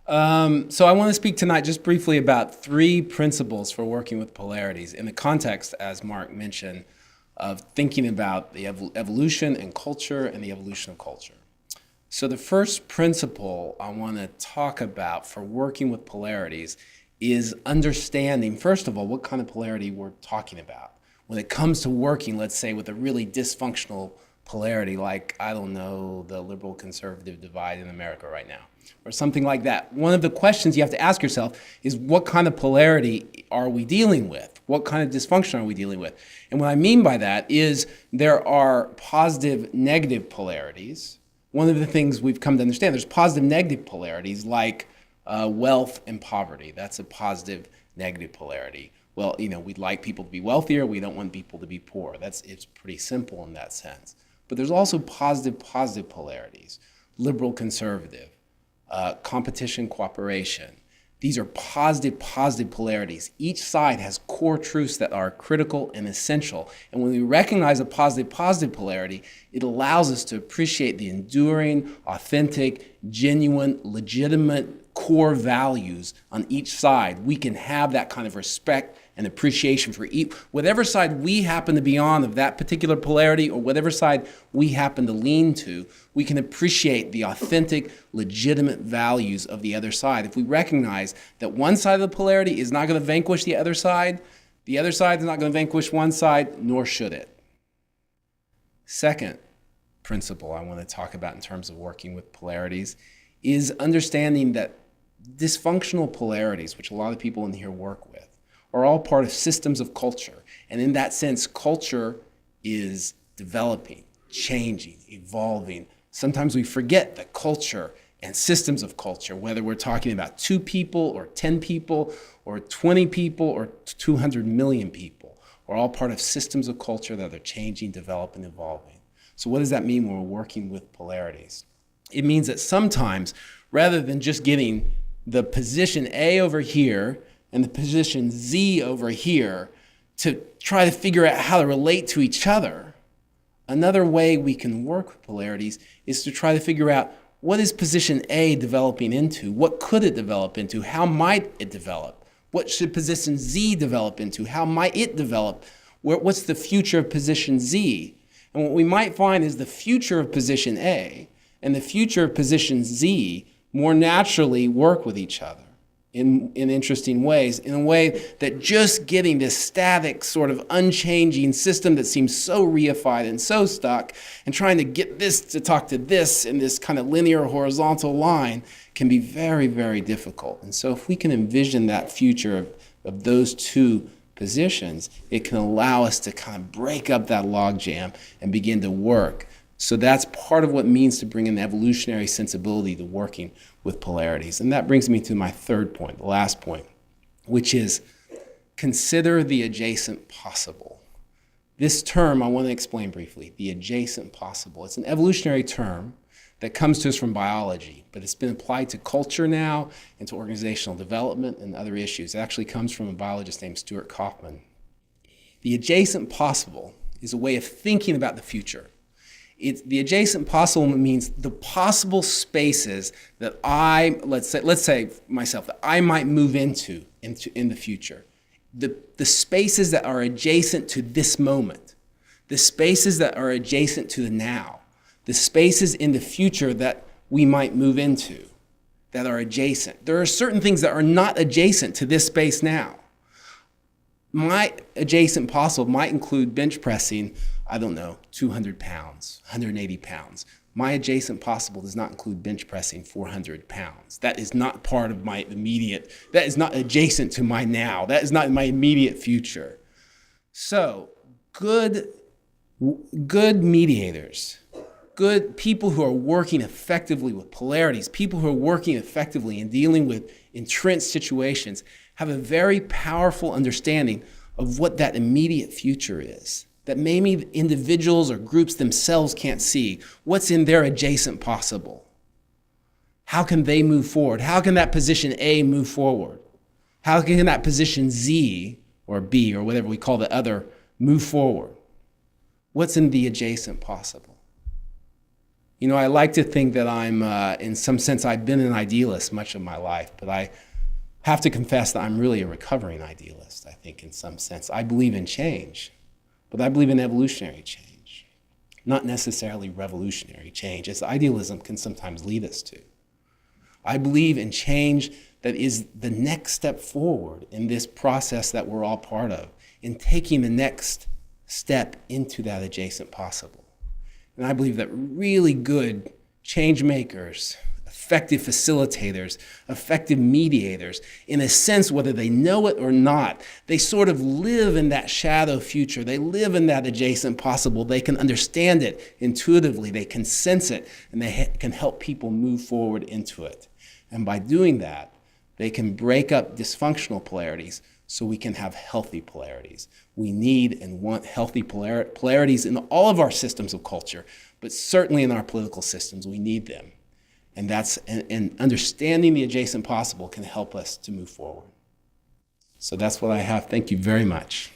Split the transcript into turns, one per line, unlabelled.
So I want to speak tonight just briefly about three principles for working with polarities in the context, as Mark mentioned, of thinking about the evolution and culture and the evolution of culture. So the first principle I want to talk about for working with polarities is understanding, first of all, what kind of polarity we're talking about. When it comes to working, let's say, with a really dysfunctional polarity, like, I don't know, the liberal-conservative divide in America right now, or something like that. One of the questions you have to ask yourself is, what kind of polarity are we dealing with? What kind of dysfunction are we dealing with? And what I mean by that is there are positive, negative polarities. One of the things we've come to understand, there's positive, negative polarities like wealth and poverty. That's a positive, negative polarity. Well, we'd like people to be wealthier. We don't want people to be poor. It's pretty simple in that sense. But there's also positive, positive polarities. Liberal, conservative, competition, cooperation. These are positive, positive polarities. Each side has core truths that are critical and essential. And when we recognize a positive, positive polarity, it allows us to appreciate the enduring, authentic, genuine, legitimate core values on each side. We can have that kind of respect and appreciation for whatever side we happen to be on of that particular polarity, or whatever side we happen to lean to. We can appreciate the authentic, legitimate values of the other side. If we recognize that one side of the polarity is not going to vanquish the other side is not going to vanquish one side, nor should it. Second principle I want to talk about in terms of working with polarities is understanding that dysfunctional polarities, which a lot of people in here work with, are all part of systems of culture. And in that sense, culture is developing, changing, evolving. Sometimes we forget that culture and systems of culture, whether we're talking about 2 people or 10 people or 20 people or 200 million people, are all part of systems of culture that are changing, developing, evolving. So what does that mean when we're working with polarities? It means that sometimes, rather than just getting the position A over here and the position Z over here to try to figure out how to relate to each other, another way we can work with polarities is to try to figure out, what is position A developing into? What could it develop into? How might it develop? What should position Z develop into? How might it develop? What's the future of position Z? And what we might find is the future of position A and the future of position Z more naturally work with each other in interesting ways, in a way that just getting this static, sort of unchanging system that seems so reified and so stuck, and trying to get this to talk to this in this kind of linear horizontal line can be very, very difficult. And so if we can envision that future of those two positions, it can allow us to kind of break up that logjam and begin to work. So that's part of what it means to bring an evolutionary sensibility to working with polarities. And that brings me to my third point, the last point, which is consider the adjacent possible. This term I want to explain briefly, the adjacent possible. It's an evolutionary term that comes to us from biology, but it's been applied to culture now and to organizational development and other issues. It actually comes from a biologist named Stuart Kaufman. The adjacent possible is a way of thinking about the future. The adjacent possible means the possible spaces that let's say myself, that I might move into in the future. The spaces that are adjacent to this moment. The spaces that are adjacent to the now. The spaces in the future that we might move into that are adjacent. There are certain things that are not adjacent to this space now. My adjacent possible might include bench pressing, 200 pounds, 180 pounds. My adjacent possible does not include bench pressing 400 pounds. That is not part of my immediate, that is not adjacent to my now. That is not my immediate future. So, good mediators, good people who are working effectively with polarities, people who are working effectively in dealing with entrenched situations, have a very powerful understanding of what that immediate future is, that maybe individuals or groups themselves can't see. What's in their adjacent possible? How can they move forward? How can that position A move forward? How can that position Z or B or whatever we call the other, move forward? What's in the adjacent possible? You know, I like to think that I'm, in some sense, I've been an idealist much of my life, but I have to confess that I'm really a recovering idealist, I think, in some sense. I believe in change, but I believe in evolutionary change, not necessarily revolutionary change, as idealism can sometimes lead us to. I believe in change that is the next step forward in this process that we're all part of, in taking the next step into that adjacent possible. And I believe that really good change makers, effective facilitators, effective mediators, in a sense, whether they know it or not, they sort of live in that shadow future. They live in that adjacent possible. They can understand it intuitively. They can sense it, and they can help people move forward into it. And by doing that, they can break up dysfunctional polarities so we can have healthy polarities. We need and want healthy polarities in all of our systems of culture, but certainly in our political systems, we need them. And understanding the adjacent possible can help us to move forward. So that's what I have. Thank you very much.